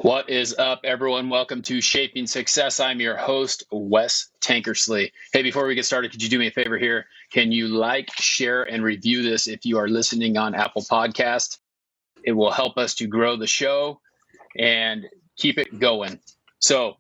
What is up, everyone? Welcome to Shaping Success. I'm your host, Wes Tankersley. Hey, before we get started, could you do me a favor here? Can you like, share, and review this if you are listening on Apple Podcast? It will help us to grow the show and keep it going. So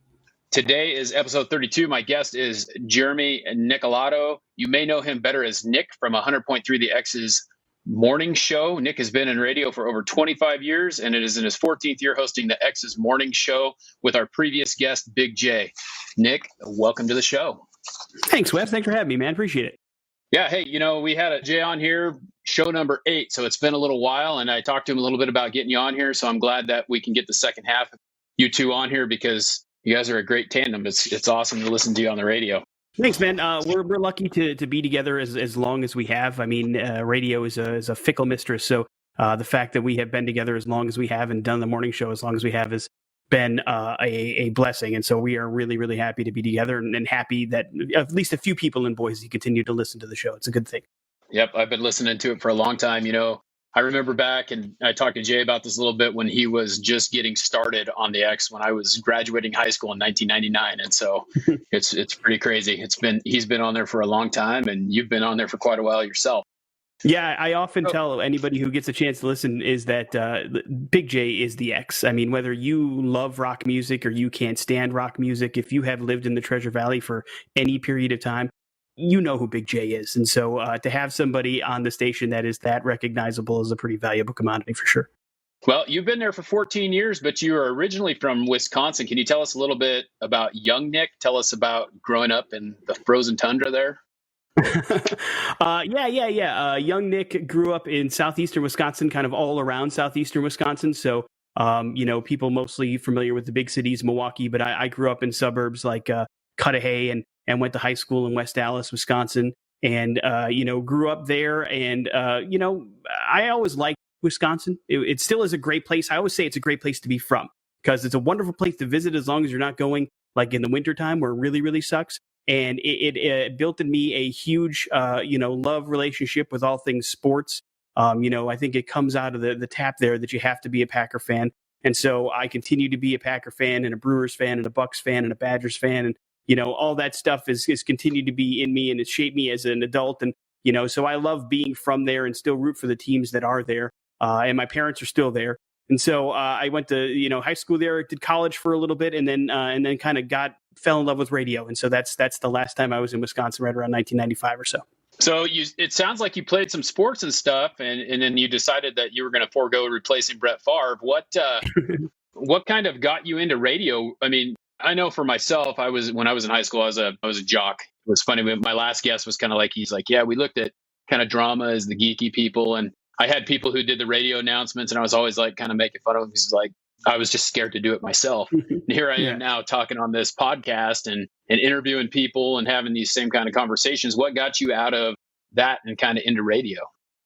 today is episode 32. My guest is Jermy Nicolato. You may know him better as Nick from 100.3 The X's morning show. Nick has been in radio for over 25 years, and it is in his 14th year hosting the X's morning show with our previous guest, Big J. Nick, welcome to the show. Thanks, Wes. Thanks for having me, man. Appreciate it. Yeah, hey, we had a Jay on here, show number 8, so it's been a little while, and I talked to him a little bit about getting you on here, so I'm glad that we can get the second half of you two on here because you guys are a great tandem. It's awesome to listen to you on the radio. Thanks, man. We're lucky to be together as long as we have. I mean, radio is a fickle mistress, so the fact that we have been together as long as we have and done the morning show as long as we have has been a blessing. And so we are really, really happy to be together and happy that at least a few people in Boise continue to listen to the show. It's a good thing. Yep, I've been listening to it for a long time. I remember back, and I talked to Jay about this a little bit when he was just getting started on the X when I was graduating high school in 1999. And so it's pretty crazy. He's been on there for a long time, and you've been on there for quite a while yourself. Yeah, I often tell anybody who gets a chance to listen is that Big J is the X. I mean, whether you love rock music or you can't stand rock music, if you have lived in the Treasure Valley for any period of time, you know who Big J is. And so to have somebody on the station that is that recognizable is a pretty valuable commodity for sure. Well, you've been there for 14 years, but you are originally from Wisconsin. Can you tell us a little bit about young Nick? Tell us about growing up in the frozen tundra there. Yeah. Young Nick grew up in southeastern Wisconsin, kind of all around southeastern Wisconsin. So, people mostly familiar with the big cities, Milwaukee, but I grew up in suburbs like Cudahy and went to high school in West Dallas, Wisconsin, and grew up there. And I always liked Wisconsin. It still is a great place. I always say it's a great place to be from because it's a wonderful place to visit as long as you're not going like in the wintertime where it really, really sucks. And it built in me a huge, love relationship with all things sports. I think it comes out of the tap there that you have to be a Packer fan. And so I continue to be a Packer fan and a Brewers fan and a Bucks fan and a Badgers fan. And, all that stuff is continued to be in me and it's shaped me as an adult. And, so I love being from there and still root for the teams that are there. And my parents are still there. And so I went to, high school there, did college for a little bit, and then kind of fell in love with radio. And so that's the last time I was in Wisconsin, right around 1995 or so. So it sounds like you played some sports and stuff, and then you decided that you were going to forego replacing Brett Favre. What kind of got you into radio? I mean, I know for myself, when I was in high school, I was a jock. It was funny. My last guest was kind of like, he's like, yeah, we looked at kind of drama as the geeky people, and I had people who did the radio announcements, and I was always like kind of making fun of them because like I was just scared to do it myself. And here I am now talking on this podcast and interviewing people and having these same kind of conversations. What got you out of that and kind of into radio?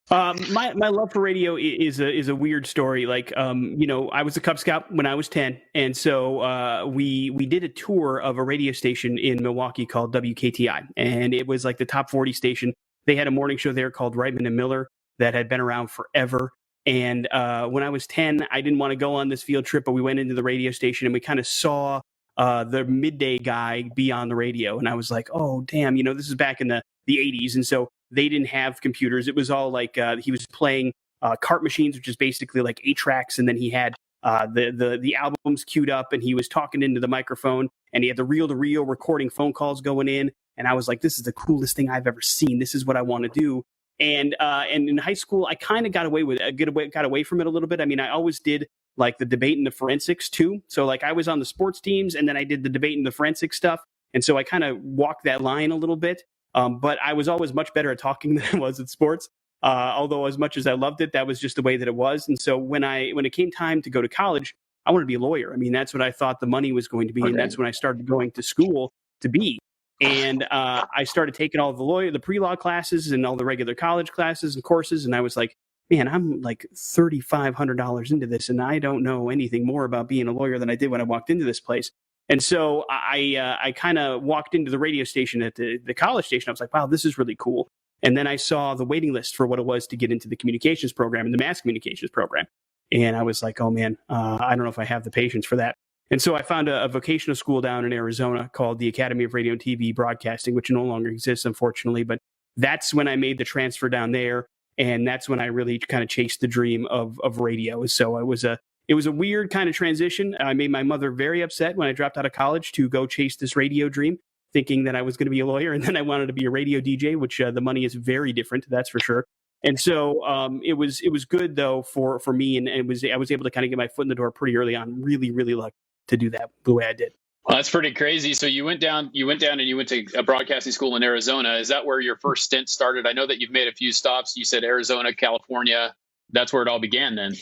My love for radio is a weird story. Like, I was a Cub Scout when I was 10. And so we did a tour of a radio station in Milwaukee called WKTI. And it was like the top 40 station. They had a morning show there called Reitman and Miller that had been around forever. And when I was 10, I didn't want to go on this field trip, but we went into the radio station and we kind of saw the midday guy be on the radio. And I was like, oh, damn, this is back in the 80s. And so they didn't have computers. It was all like he was playing cart machines, which is basically like 8 tracks. And then he had the albums queued up and he was talking into the microphone and he had the reel-to-reel recording phone calls going in. And I was like, this is the coolest thing I've ever seen. This is what I want to do. And in high school, I kind of got away from it a little bit. I mean, I always did like the debate and the forensics too. So like I was on the sports teams and then I did the debate and the forensic stuff. And so I kind of walked that line a little bit. But I was always much better at talking than I was at sports. Although as much as I loved it, that was just the way that it was. And so when it came time to go to college, I wanted to be a lawyer. I mean, that's what I thought the money was going to be. Okay. And that's when I started going to school to be. And I started taking all the pre-law classes and all the regular college classes and courses. And I was like, man, I'm like $3,500 into this. And I don't know anything more about being a lawyer than I did when I walked into this place. And so I kind of walked into the radio station at the college station. I was like, wow, this is really cool. And then I saw the waiting list for what it was to get into the communications program and the mass communications program. And I was like, oh man, I don't know if I have the patience for that. And so I found a vocational school down in Arizona called the Academy of Radio and TV Broadcasting, which no longer exists, unfortunately. But that's when I made the transfer down there. And that's when I really kind of chased the dream of radio. So it was a weird kind of transition. I made my mother very upset when I dropped out of college to go chase this radio dream, thinking that I was going to be a lawyer. And then I wanted to be a radio DJ, which the money is very different, that's for sure. And so it was good though for me, and I was able to kind of get my foot in the door pretty early on. Really, really lucky to do that the way I did. Well, that's pretty crazy. So you went down and you went to a broadcasting school in Arizona. Is that where your first stint started? I know that you've made a few stops. You said Arizona, California. That's where it all began then.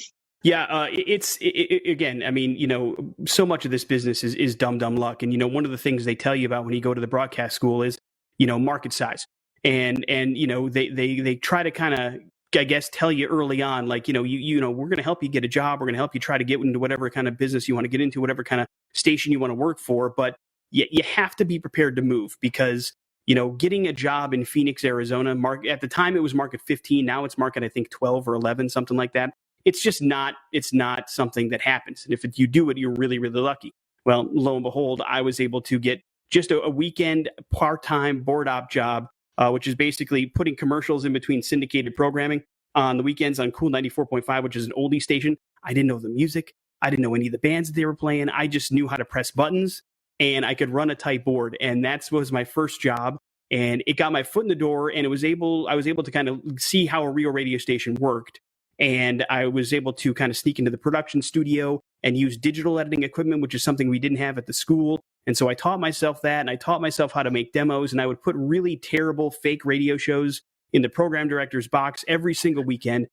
Yeah, again, I mean, so much of this business is dumb luck. And, one of the things they tell you about when you go to the broadcast school is, market size. And they try to kind of, I guess, tell you early on, like, we're going to help you get a job. We're going to help you try to get into whatever kind of business you want to get into, whatever kind of station you want to work for. But you have to be prepared to move because, getting a job in Phoenix, Arizona, at the time it was market 15. Now it's market, I think, 12 or 11, something like that. It's not something that happens. And if you do it, you're really, really lucky. Well, lo and behold, I was able to get just a weekend part-time board op job, which is basically putting commercials in between syndicated programming on the weekends on Cool 94.5, which is an oldie station. I didn't know the music. I didn't know any of the bands that they were playing. I just knew how to press buttons and I could run a tight board. And that was my first job. And it got my foot in the door, and I was able to kind of see how a real radio station worked. And I was able to kind of sneak into the production studio and use digital editing equipment, which is something we didn't have at the school. And so I taught myself that, and I taught myself how to make demos, and I would put really terrible fake radio shows in the program director's box every single weekend.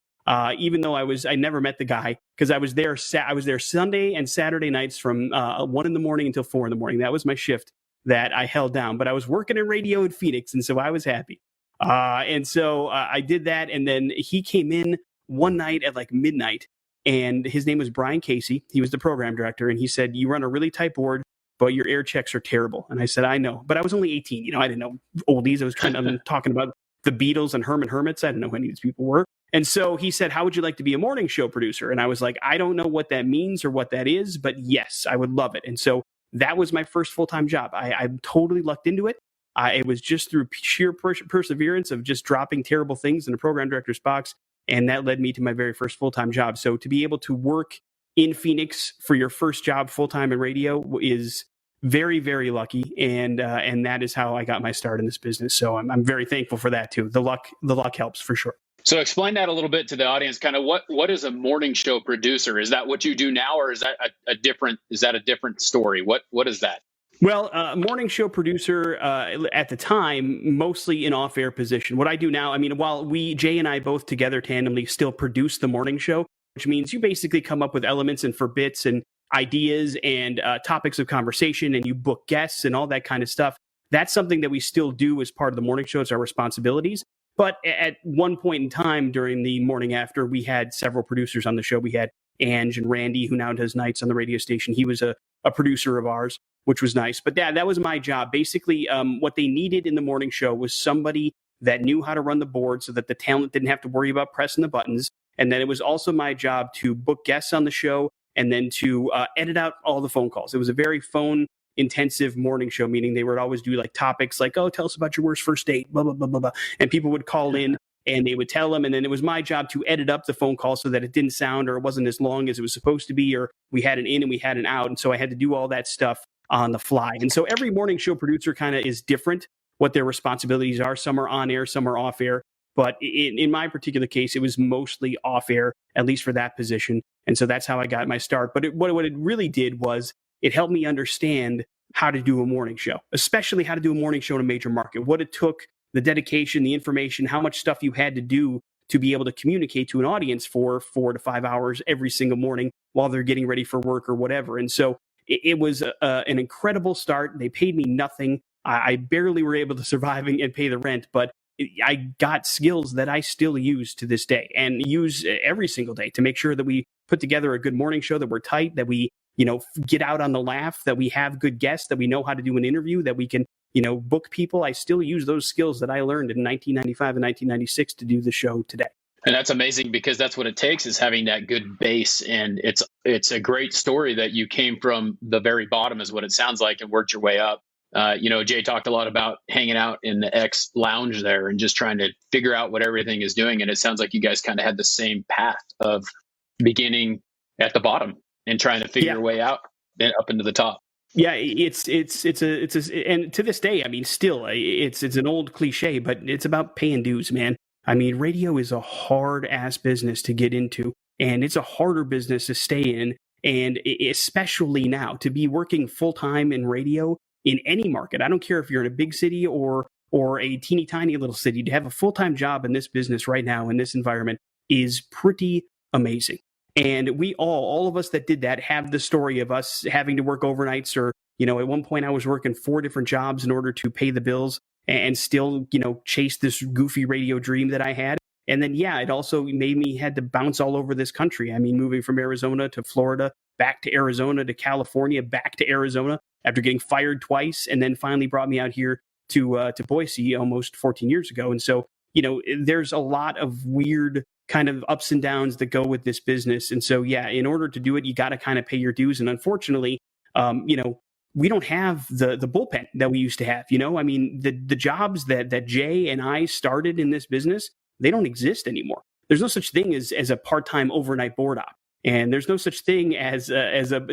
Even though I never met the guy, because I was there Sunday and Saturday nights from 1 in the morning until 4 in the morning. That was my shift that I held down. But I was working in radio in Phoenix, and so I was happy. And so I did that, and then he came in one night at like midnight, and his name was Brian Casey. He was the program director, and he said, "You run a really tight board, but your air checks are terrible." And I said, "I know," but I was only 18. I didn't know oldies. I was talking about the Beatles and Herman Hermits. I didn't know who any of these people were. And so he said, "How would you like to be a morning show producer?" And I was like, "I don't know what that means or what that is, but yes, I would love it." And so that was my first full-time job. I totally lucked into it. It was just through sheer perseverance of just dropping terrible things in the program director's box. And that led me to my very first full-time job. So to be able to work in Phoenix for your first job full-time in radio is very, very lucky. And that is how I got my start in this business. So I'm very thankful for that too. The luck helps for sure. So explain that a little bit to the audience. Kind of what is a morning show producer? Is that what you do now, or is that a different story? What is that? Well, morning show producer at the time, mostly in off-air position. What I do now, I mean, while Jay and I both together tandemly still produce the morning show, which means you basically come up with elements and for bits and ideas and topics of conversation, and you book guests and all that kind of stuff. That's something that we still do as part of the morning show. It's our responsibilities. But at one point in time during the morning after, we had several producers on the show. We had Ange and Randy, who now does nights on the radio station. He was a producer of ours, which was nice. But that was my job. Basically, what they needed in the morning show was somebody that knew how to run the board so that the talent didn't have to worry about pressing the buttons. And then it was also my job to book guests on the show and then to edit out all the phone calls. It was a very phone-intensive morning show, meaning they would always do like topics like, "Oh, tell us about your worst first date, blah, blah, blah, blah, blah." And people would call in and they would tell them. And then it was my job to edit up the phone call so that it didn't sound or it wasn't as long as it was supposed to be, or we had an in and we had an out. And so I had to do all that stuff on the fly. And so every morning show producer kind of is different what their responsibilities are. Some are on air, some are off air. But in my particular case, it was mostly off air, at least for that position. And so that's how I got my start. But what it really did was it helped me understand how to do a morning show, especially how to do a morning show in a major market, what it took, the dedication, the information, how much stuff you had to do to be able to communicate to an audience for 4 to 5 hours every single morning while they're getting ready for work or whatever. And so it was an incredible start. They paid me nothing. I barely were able to survive and pay the rent, but I got skills that I still use to this day and use every single day to make sure that we put together a good morning show, that we're tight, that we, get out on the laugh, that we have good guests, that we know how to do an interview, that we can, book people. I still use those skills that I learned in 1995 and 1996 to do the show today. And that's amazing because that's what it takes, is having that good base. And it's a great story that you came from the very bottom, is what it sounds like, and worked your way up. Jay talked a lot about hanging out in the X lounge there and just trying to figure out what everything is doing. And it sounds like you guys kind of had the same path of beginning at the bottom and trying to figure your way out and up into the top. Yeah, it's and to this day, I mean, still, it's an old cliche, but it's about paying dues, man. I mean, radio is a hard ass business to get into, and it's a harder business to stay in, and especially now to be working full time in radio in any market. I don't care if you're in a big city or a teeny tiny little city. To have a full time job in this business right now in this environment is pretty amazing. And we all of us that did that have the story of us having to work overnights, or, at one point I was working 4 different jobs in order to pay the bills and still, chase this goofy radio dream that I had. And then, it also made me had to bounce all over this country. I mean, moving from Arizona to Florida, back to Arizona to California, back to Arizona after getting fired twice, and then finally brought me out here to Boise almost 14 years ago. And so, there's a lot of weird kind of ups and downs that go with this business. And so, in order to do it, you got to kind of pay your dues. And unfortunately, we don't have the bullpen that we used to have. I mean, the jobs that Jay and I started in this business, they don't exist anymore. There's no such thing as a part-time overnight board op. And there's no such thing as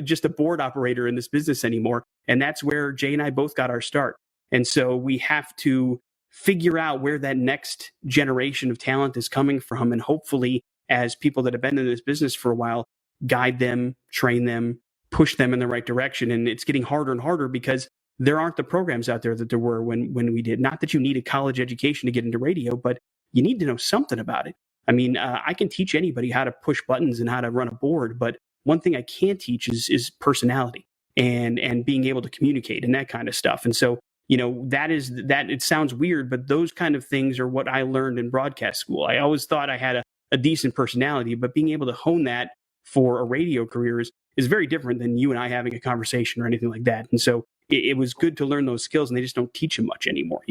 just a board operator in this business anymore. And that's where Jay and I both got our start. And so we have to figure out where that next generation of talent is coming from. And hopefully, as people that have been in this business for a while, guide them, train them, push them in the right direction. And it's getting harder and harder because there aren't the programs out there that there were when we did. Not that you need a college education to get into radio, but you need to know something about it. I mean, I can teach anybody how to push buttons and how to run a board, but one thing I can't teach is personality and being able to communicate and that kind of stuff. And so, that it sounds weird, but those kind of things are what I learned in broadcast school. I always thought I had a decent personality, but being able to hone that for a radio career is very different than you and I having a conversation or anything like that. And so it was good to learn those skills, and they just don't teach them much anymore,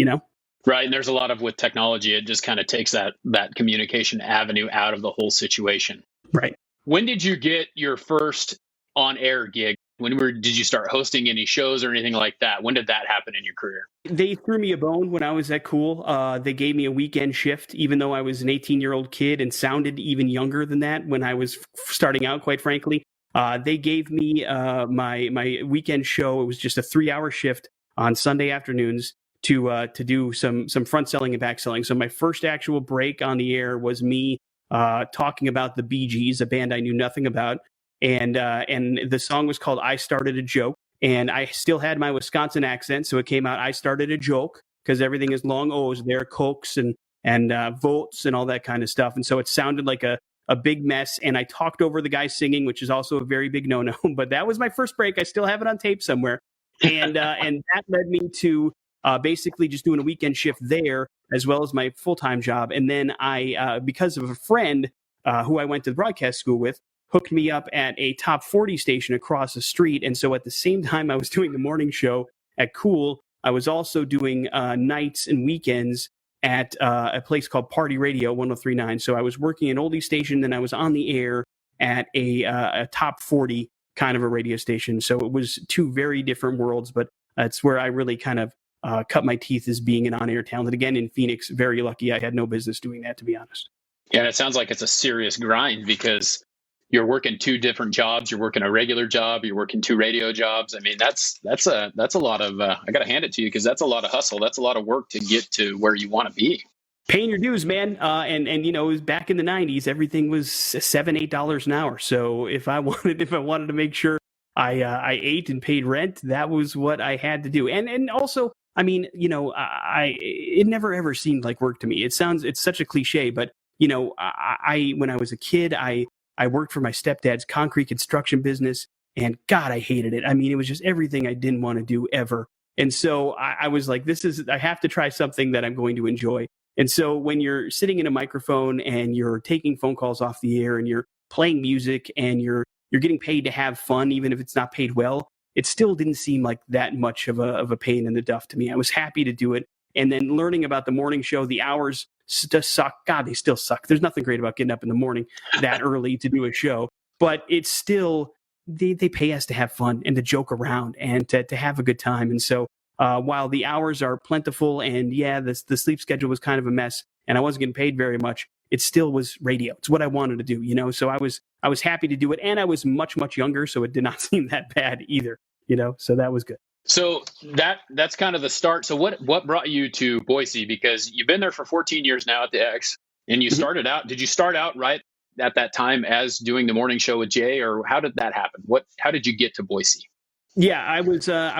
Right. And there's a lot of, with technology, it just kind of takes that communication avenue out of the whole situation. Right. When did you get your first on-air gig? Did you start hosting any shows or anything like that? When did that happen in your career? They threw me a bone when I was at Cool. They gave me a weekend shift, even though I was an 18-year-old kid and sounded even younger than that when I was starting out, quite frankly. They gave me my weekend show. It was just a 3-hour shift on Sunday afternoons to do some front selling and back selling. So my first actual break on the air was me talking about the Bee Gees, a band I knew nothing about. And the song was called I Started a Joke. And I still had my Wisconsin accent. So it came out, I started a joke, because everything is long O's there, cokes and votes and all that kind of stuff. And so it sounded like a big mess. And I talked over the guy singing, which is also a very big no-no. But that was my first break. I still have it on tape somewhere. And that led me to basically just doing a weekend shift there, as well as my full-time job. And then I, because of a friend who I went to broadcast school with, hooked me up at a top 40 station across the street. And so at the same time I was doing the morning show at Cool, I was also doing nights and weekends at a place called Party Radio 103.9. So I was working an oldie station, then I was on the air at a top 40 kind of a radio station. So it was 2 very different worlds, but that's where I really kind of cut my teeth as being an on-air talent. Again, in Phoenix, very lucky. I had no business doing that, to be honest. Yeah, it sounds like it's a serious grind, because you're working 2 different jobs. You're working a regular job. You're working 2 radio jobs. I mean, that's a lot of. I got to hand it to you, because that's a lot of hustle. That's a lot of work to get to where you want to be. Paying your dues, man. And it was back in the 90s. Everything was $7-8 an hour. So if I wanted to make sure I ate and paid rent, that was what I had to do. And also, I mean, it never ever seemed like work to me. It's such a cliche, but when I was a kid, I worked for my stepdad's concrete construction business, and God, I hated it. I mean, it was just everything I didn't want to do ever. And so I was like, I have to try something that I'm going to enjoy. And so when you're sitting in a microphone and you're taking phone calls off the air and you're playing music and you're getting paid to have fun, even if it's not paid well, it still didn't seem like that much of a pain in the duff to me. I was happy to do it. And then learning about the morning show, the hours suck. God, they still suck. There's nothing great about getting up in the morning that early to do a show, but it's still, they pay us to have fun and to joke around and to have a good time. And so while the hours are plentiful and the sleep schedule was kind of a mess and I wasn't getting paid very much, it still was radio. It's what I wanted to do, so I was happy to do it. And I was much, much younger, so it did not seem that bad either, so that was good. So that's kind of the start. So what brought you to Boise? Because you've been there for 14 years now at the X, and you started out. Did you start out right at that time as doing the morning show with Jay, or how did that happen? How did you get to Boise? Yeah, I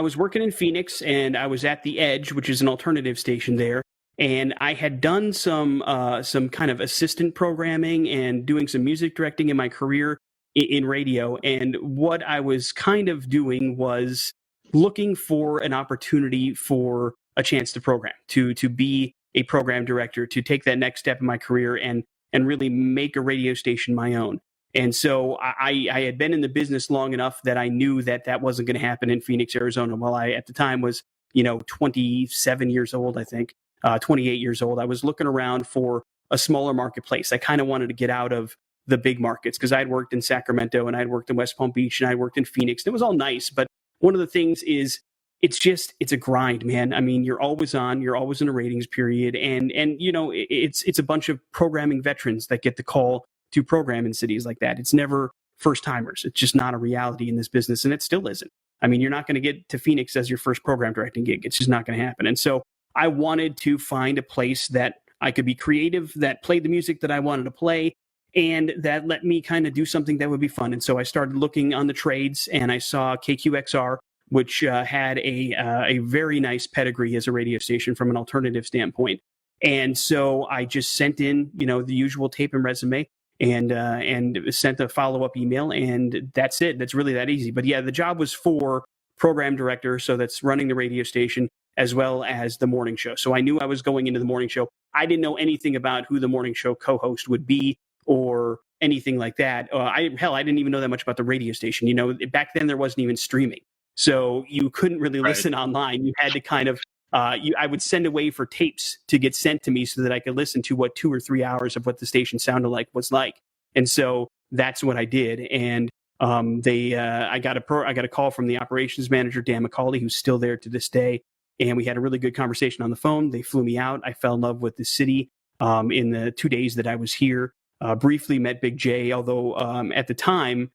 was working in Phoenix, and I was at the Edge, which is an alternative station there. And I had done some kind of assistant programming and doing some music directing in my career in radio. And what I was kind of doing was looking for an opportunity for a chance to program, to be a program director, to take that next step in my career and really make a radio station my own. And so I had been in the business long enough that I knew that wasn't going to happen in Phoenix, Arizona. While I, at the time, was 27 years old, I think, 28 years old. I was looking around for a smaller marketplace. I kind of wanted to get out of the big markets because I'd worked in Sacramento and I'd worked in West Palm Beach and I'd worked in Phoenix. And it was all nice, but one of the things is it's a grind, man. I mean, you're always on, you're always in a ratings period, and it's a bunch of programming veterans that get the call to program in cities like that. It's never first timers. It's just not a reality in this business, and it still isn't. I mean, you're not going to get to Phoenix as your first program directing gig. It's just not going to happen. And so I wanted to find a place that I could be creative, that played the music that I wanted to play, and that let me kind of do something that would be fun. And so I started looking on the trades, and I saw KQXR, which had a very nice pedigree as a radio station from an alternative standpoint. And so I just sent in, the usual tape and resume, and sent a follow-up email, and that's it. That's really that easy. But yeah, the job was for program director, so that's running the radio station as well as the morning show. So I knew I was going into the morning show. I didn't know anything about who the morning show co-host would be or anything like that. I didn't even know that much about the radio station. Back then there wasn't even streaming, so you couldn't really listen online. You had to kind of I would send away for tapes to get sent to me so that I could listen to what 2 or 3 hours of what the station sounded like was like. And so that's what I did. And I got a call from the operations manager, Dan McCauley, who's still there to this day. And we had a really good conversation on the phone. They flew me out. I fell in love with the city in the 2 days that I was here. Briefly met Big J, although at the time,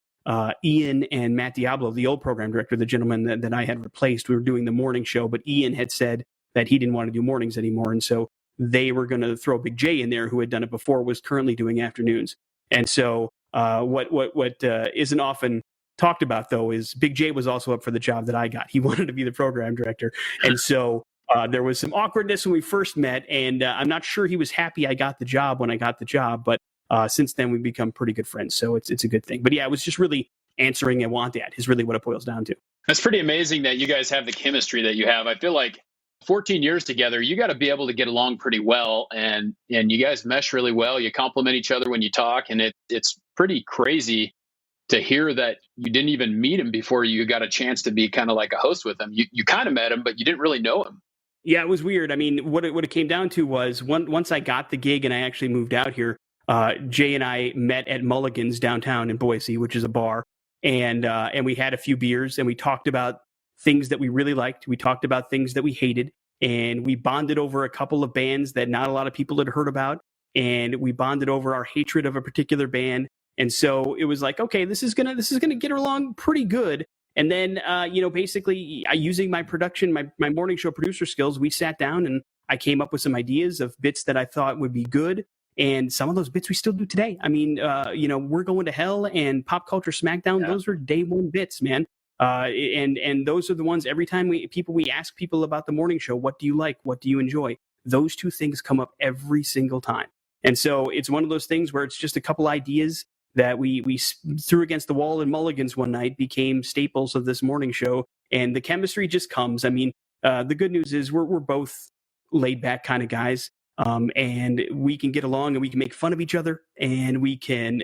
Ian and Matt Diablo, the old program director, the gentleman that I had replaced, we were doing the morning show, but Ian had said that he didn't want to do mornings anymore. And so they were going to throw Big J in there, who had done it before, was currently doing afternoons. And so what isn't often talked about, though, is Big J was also up for the job that I got. He wanted to be the program director. And so there was some awkwardness when we first met, and I'm not sure he was happy I got the job when I got the job, but since then we've become pretty good friends. So it's a good thing. But yeah, it was just really answering a want ad is really what it boils down to. That's pretty amazing that you guys have the chemistry that you have. I feel like 14 years together, you got to be able to get along pretty well, and you guys mesh really well. You compliment each other when you talk, and it's pretty crazy to hear that you didn't even meet him before you got a chance to be kind of like a host with him. You kind of met him, but you didn't really know him. Yeah, it was weird. I mean, what it came down to was once I got the gig and I actually moved out here, Jay and I met at Mulligan's downtown in Boise, which is a bar, and we had a few beers and we talked about things that we really liked. We talked about things that we hated, and we bonded over a couple of bands that not a lot of people had heard about, and we bonded over our hatred of a particular band. And so it was like, okay, this is gonna get along pretty good. And then basically using my production, my morning show producer skills, we sat down and I came up with some ideas of bits that I thought would be good. And some of those bits we still do today. I mean, We're Going to Hell and Pop Culture Smackdown, those are day one bits, man. And those are the ones every time we ask people about the morning show, what do you like? What do you enjoy? Those two things come up every single time. And so it's one of those things where it's just a couple ideas that we threw against the wall in Mulligan's one night, became staples of this morning show. And the chemistry just comes. I mean, the good news is we're both laid back kind of guys. And we can get along and we can make fun of each other, and we can,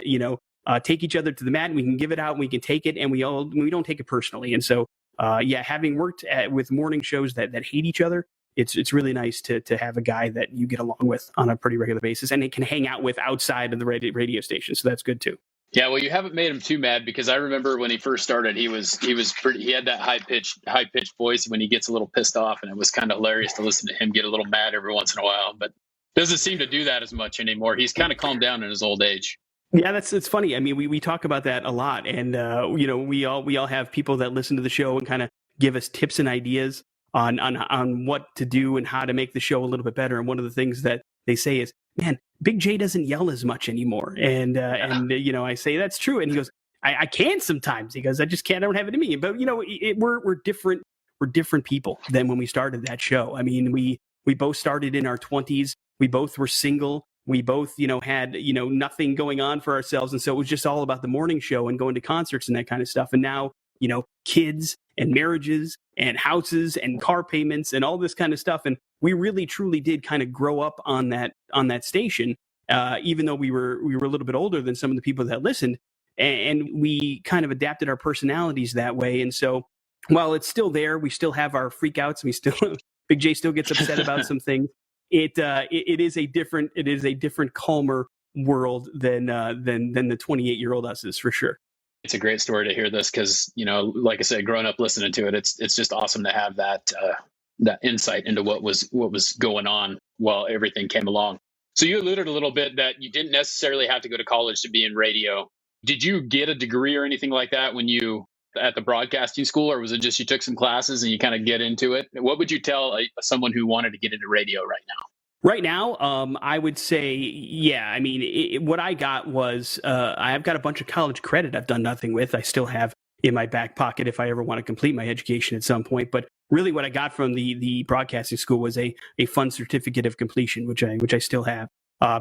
take each other to the mat, and we can give it out and we can take it, and we don't take it personally. And so, having worked with morning shows that hate each other it's really nice to have a guy that you get along with on a pretty regular basis, and it can hang out with outside of the radio station. So that's good too. Yeah, well, you haven't made him too mad, because I remember when he first started, he had that high pitched voice when he gets a little pissed off, and it was kind of hilarious to listen to him get a little mad every once in a while. But doesn't seem to do that as much anymore. He's kind of calmed down in his old age. Yeah, it's funny. I mean, we talk about that a lot, and we all have people that listen to the show and kind of give us tips and ideas on what to do and how to make the show a little bit better. And one of the things that they say is, man, Big J doesn't yell as much anymore. And I say that's true. And he goes, I can sometimes. He goes, I just can't. I don't have it in me. But we're different. We're different people than when we started that show. I mean, we both started in our 20s. We both were single. We both, had, nothing going on for ourselves. And so it was just all about the morning show and going to concerts and that kind of stuff. And now, kids and marriages and houses and car payments and all this kind of stuff. And we really, truly did kind of grow up on that station, even though we were a little bit older than some of the people that listened. And we kind of adapted our personalities that way. And so while it's still there, we still have our freakouts. Big J still gets upset about some things. It is a different, calmer world than the 28-year-old us is, for sure. It's a great story to hear this, because, like I said, growing up listening to it, it's just awesome to have that insight into what was going on while everything came along. So you alluded a little bit that you didn't necessarily have to go to college to be in radio. Did you get a degree or anything like that when you at the broadcasting school, or was it just you took some classes and you kind of get into it? What would you tell someone who wanted to get into radio right now? Right now, I would say, yeah. I mean, what I got was I've got a bunch of college credit I've done nothing with. I still have in my back pocket if I ever want to complete my education at some point. But really, what I got from the broadcasting school was a fun certificate of completion, which I still have.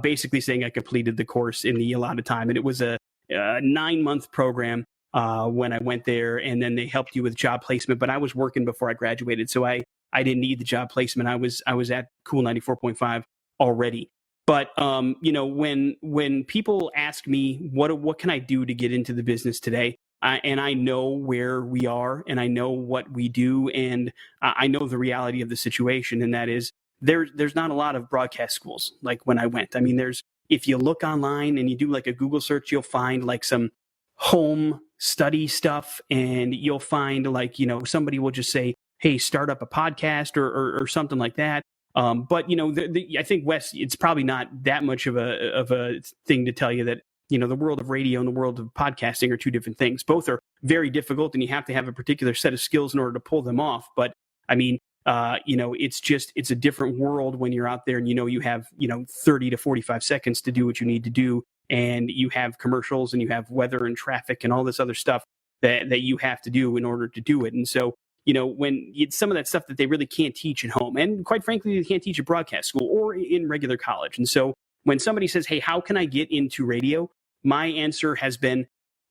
Basically saying I completed the course in the allotted time, and it was a 9-month program when I went there, and then they helped you with job placement. But I was working before I graduated, so I didn't need the job placement. I was at Cool 94.5 already. But when people ask me what can I do to get into the business today, and I know where we are, and I know what we do, and I know the reality of the situation, and that is there's not a lot of broadcast schools like when I went. I mean, if you look online and you do like a Google search, you'll find like some home study stuff, and you'll find like somebody will just say, hey, start up a podcast or something like that. But I think, Wes, it's probably not that much of a thing to tell you that the world of radio and the world of podcasting are two different things. Both are very difficult, and you have to have a particular set of skills in order to pull them off. But I mean, it's a different world when you're out there and you have 30 to 45 seconds to do what you need to do, and you have commercials and you have weather and traffic and all this other stuff that you have to do in order to do it. And so when it's some of that stuff that they really can't teach at home, and quite frankly, they can't teach at broadcast school or in regular college. And so when somebody says, hey, how can I get into radio? My answer has been,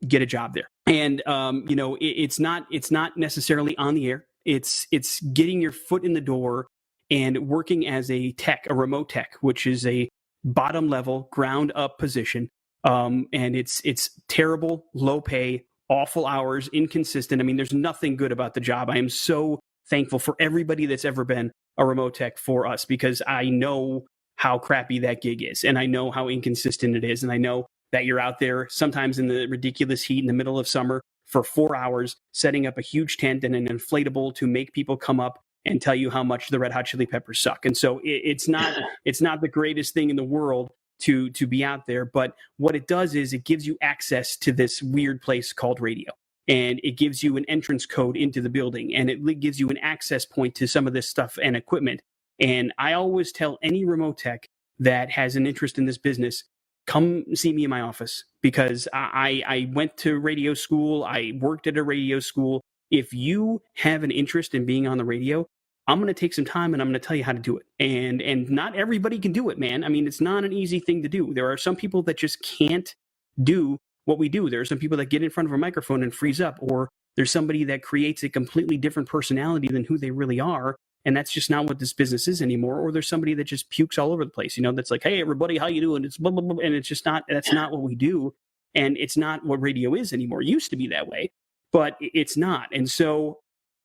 get a job there. And, it's not necessarily on the air. It's getting your foot in the door and working as a remote tech, which is a bottom level, ground up position. And it's terrible, low pay, awful hours, inconsistent. I mean, there's nothing good about the job. I am so thankful for everybody that's ever been a remote tech for us, because I know how crappy that gig is, and I know how inconsistent it is. And I know that you're out there sometimes in the ridiculous heat in the middle of summer for 4 hours, setting up a huge tent and an inflatable to make people come up and tell you how much the Red Hot Chili Peppers suck. And so it's not the greatest thing in the world to be out there. But what it does is it gives you access to this weird place called radio. And it gives you an entrance code into the building, and it gives you an access point to some of this stuff and equipment. And I always tell any remote tech that has an interest in this business, come see me in my office, because I went to radio school. I worked at a radio school. If you have an interest in being on the radio, I'm going to take some time and I'm going to tell you how to do it. And not everybody can do it, man. I mean, it's not an easy thing to do. There are some people that just can't do what we do. There are some people that get in front of a microphone and freeze up, or there's somebody that creates a completely different personality than who they really are. And that's just not what this business is anymore. Or there's somebody that just pukes all over the place, that's like, hey, everybody, how you doing? It's blah, blah, blah. And it's just that's not what we do. And it's not what radio is anymore. It used to be that way, but it's not. And so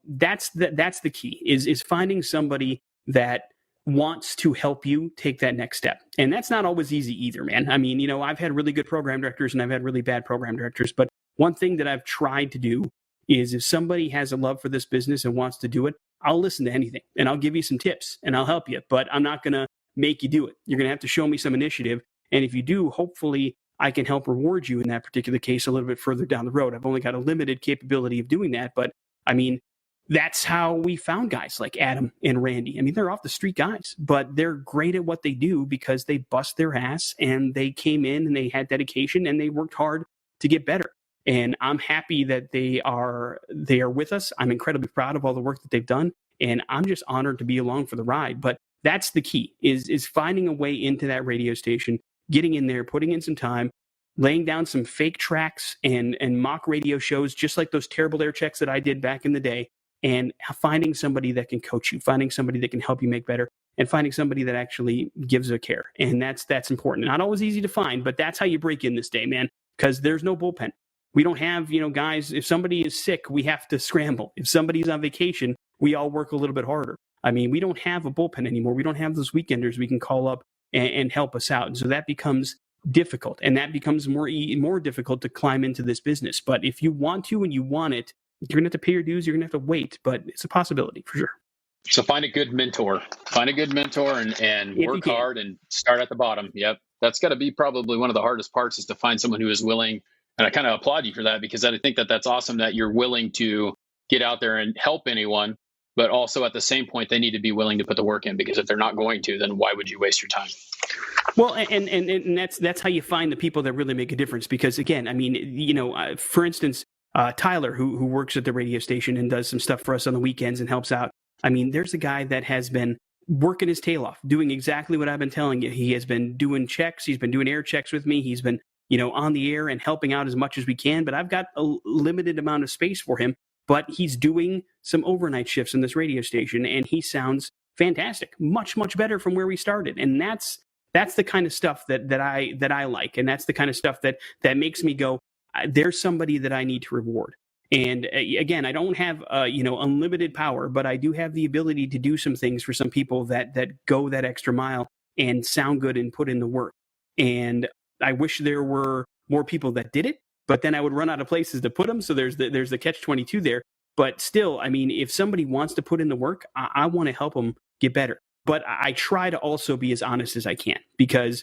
that's the key is finding somebody that wants to help you take that next step. And that's not always easy either, man. I mean, I've had really good program directors and I've had really bad program directors. But one thing that I've tried to do is if somebody has a love for this business and wants to do it, I'll listen to anything and I'll give you some tips and I'll help you. But I'm not going to make you do it. You're going to have to show me some initiative. And if you do, hopefully I can help reward you in that particular case a little bit further down the road. I've only got a limited capability of doing that. But I mean, that's how we found guys like Adam and Randy. I mean, they're off the street guys, but they're great at what they do because they bust their ass and they came in and they had dedication and they worked hard to get better. And I'm happy that they are with us. I'm incredibly proud of all the work that they've done. And I'm just honored to be along for the ride. But that's the key is finding a way into that radio station, getting in there, putting in some time, laying down some fake tracks and mock radio shows, just like those terrible air checks that I did back in the day. And finding somebody that can coach you, finding somebody that can help you make better, and finding somebody that actually gives a care. And that's important. Not always easy to find, but that's how you break in this day, man, because there's no bullpen. We don't have, guys, if somebody is sick, we have to scramble. If somebody's on vacation, we all work a little bit harder. I mean, we don't have a bullpen anymore. We don't have those weekenders we can call up and help us out. And so that becomes difficult, and that becomes more difficult to climb into this business. But if you want to and you want it, you're going to have to pay your dues. You're going to have to wait, but it's a possibility for sure. So find a good mentor and work hard and start at the bottom. Yep. That's got to be probably one of the hardest parts is to find someone who is willing. And I kind of applaud you for that because I think that that's awesome that you're willing to get out there and help anyone, but also at the same point, they need to be willing to put the work in because if they're not going to, then why would you waste your time? Well, and that's how you find the people that really make a difference. Because again, I mean, for instance, Tyler, who works at the radio station and does some stuff for us on the weekends and helps out. I mean, there's a guy that has been working his tail off, doing exactly what I've been telling you. He has been doing checks. He's been doing air checks with me. He's been, on the air and helping out as much as we can. But I've got a limited amount of space for him. But he's doing some overnight shifts in this radio station, and he sounds fantastic, much, much better from where we started. And that's the kind of stuff that I like, and that's the kind of stuff that makes me go, there's somebody that I need to reward. And again, I don't have unlimited power, but I do have the ability to do some things for some people that go that extra mile and sound good and put in the work. And I wish there were more people that did it, but then I would run out of places to put them. So there's the catch-22 there. But still, I mean, if somebody wants to put in the work, I want to help them get better. But I try to also be as honest as I can because,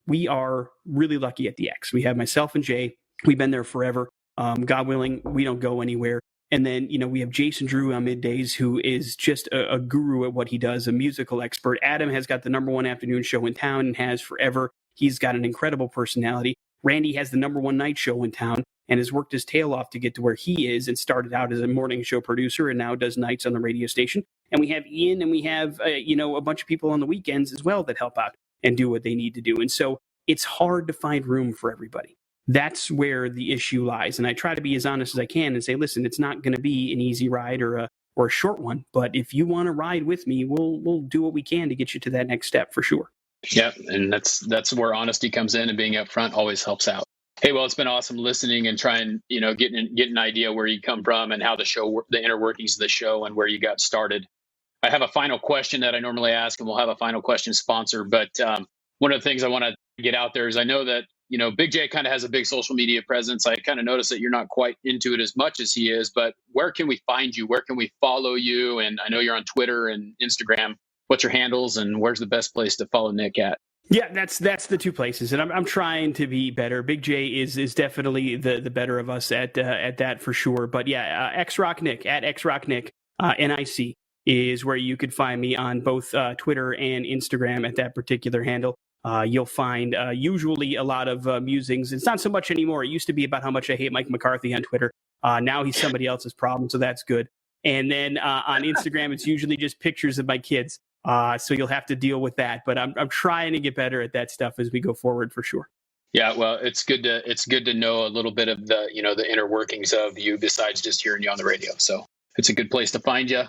we are really lucky at the X. We have myself and Jay. We've been there forever. God willing, we don't go anywhere. And then, we have Jason Drew on middays, who is just a guru at what he does, a musical expert. Adam has got the #1 afternoon show in town and has forever. He's got an incredible personality. Randy has the #1 night show in town and has worked his tail off to get to where he is and started out as a morning show producer and now does nights on the radio station. And we have Ian and we have, a bunch of people on the weekends as well that help out and do what they need to do. And so it's hard to find room for everybody. That's where the issue lies. And I try to be as honest as I can and say, listen, it's not going to be an easy ride or a short one. But if you want to ride with me, we'll do what we can to get you to that next step for sure. Yeah. And that's where honesty comes in, and being upfront always helps out. Hey, well, it's been awesome listening and trying, get an idea where you come from and how the inner workings of the show and where you got started. I have a final question that I normally ask, and we'll have a final question sponsor. But one of the things I want to get out there is I know that, Big J kind of has a big social media presence. I kind of noticed that you're not quite into it as much as he is, but where can we find you? Where can we follow you? And I know you're on Twitter and Instagram. What's your handles and where's the best place to follow Nick at? Yeah, that's the two places, and I'm trying to be better. Big J is definitely the better of us at that for sure. But yeah, XRock Nick at XRock Nick NIC is where you could find me on both Twitter and Instagram at that particular handle. You'll find usually a lot of musings. It's not so much anymore. It used to be about how much I hate Mike McCarthy on Twitter. Now he's somebody else's problem, so that's good. And then on Instagram, it's usually just pictures of my kids. So you'll have to deal with that. But I'm trying to get better at that stuff as we go forward for sure. Yeah, well, it's good to know a little bit of the the inner workings of you besides just hearing you on the radio. So it's a good place to find you.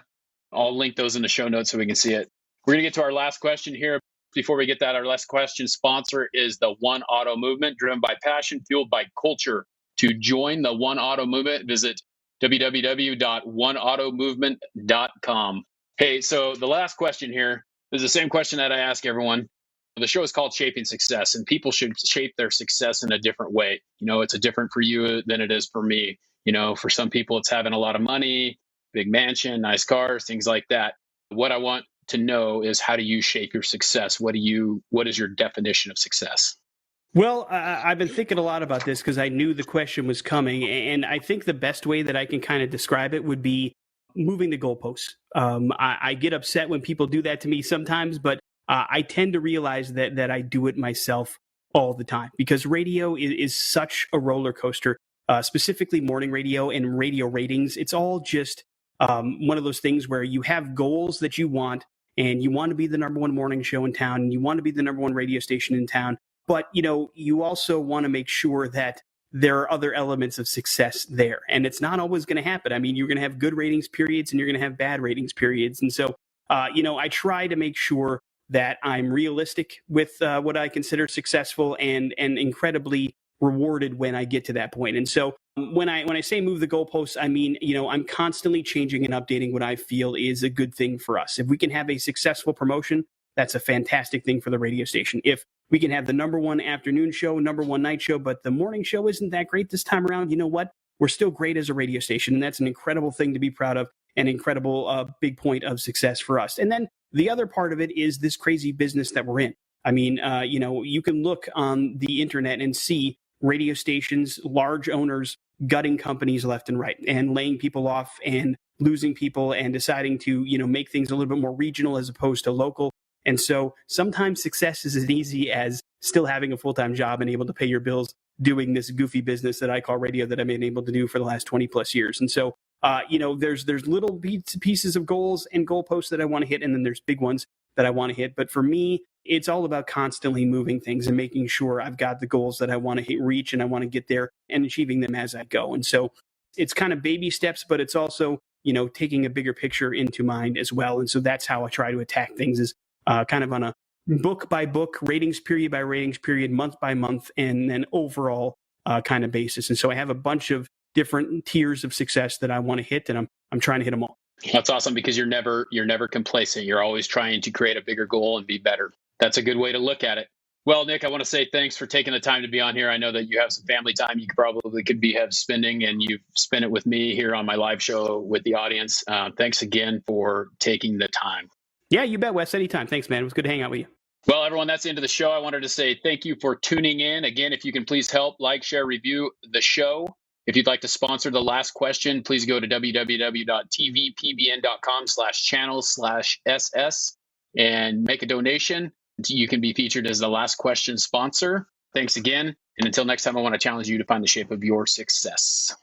I'll link those in the show notes so we can see it. We're gonna get to our last question here. Before we get that, our last question sponsor is the One Auto Movement, driven by passion, fueled by culture. To join the One Auto Movement, visit www.oneautomovement.com. Hey, so the last question here is the same question that I ask everyone. The show is called Shaping Success, and people should shape their success in a different way. It's a different for you than it is for me. For some people, it's having a lot of money, big mansion, nice cars, things like that. What I want to know is, how do you shape your success? What is your definition of success? Well, I've been thinking a lot about this because I knew the question was coming. And I think the best way that I can kind of describe it would be moving the goalposts. I get upset when people do that to me sometimes, but I tend to realize that I do it myself all the time because radio is such a roller coaster, specifically morning radio and radio ratings. It's all just one of those things where you have goals that you want, and you want to be the number one morning show in town, and you want to be the number one radio station in town, but you also want to make sure that there are other elements of success there, and it's not always going to happen. I mean, you're going to have good ratings periods and you're going to have bad ratings periods. And so I try to make sure that I'm realistic with what I consider successful, and incredibly rewarded when I get to that point. And so when I say move the goalposts, I mean, I'm constantly changing and updating what I feel is a good thing for us. If we can have a successful promotion, that's a fantastic thing for the radio station. If we can have the number one afternoon show, number one night show, but the morning show isn't that great this time around, you know what? We're still great as a radio station, and that's an incredible thing to be proud of, an incredible big point of success for us. And then the other part of it is this crazy business that we're in. I mean, you can look on the internet and see radio stations, large owners gutting companies left and right, and laying people off and losing people, and deciding to make things a little bit more regional as opposed to local. And so sometimes success is as easy as still having a full-time job and able to pay your bills doing this goofy business that I call radio that I've been able to do for the last 20 plus years. And so, there's little pieces of goals and goalposts that I want to hit, and then there's big ones that I want to hit. But for me, it's all about constantly moving things and making sure I've got the goals that I want to reach, and I want to get there, and achieving them as I go. And so it's kind of baby steps, but it's also, taking a bigger picture into mind as well. And so that's how I try to attack things, is kind of on a book by book, ratings period by ratings period, month by month, and then overall kind of basis. And so I have a bunch of different tiers of success that I want to hit, and I'm trying to hit them all. That's awesome, because you're never complacent. You're always trying to create a bigger goal and be better. That's a good way to look at it. Well, Nick, I want to say thanks for taking the time to be on here. I know that you have some family time you could be spending, and you've spent it with me here on my live show with the audience. Thanks again for taking the time. Yeah, you bet, Wes. Anytime. Thanks, man. It was good to hang out with you. Well, everyone, that's the end of the show. I wanted to say thank you for tuning in. Again, if you can please help, like, share, review the show. If you'd like to sponsor The Last Question, please go to www.tvpbn.com/channel/SS and make a donation. You can be featured as The Last Question sponsor. Thanks again. And until next time, I want to challenge you to find the shape of your success.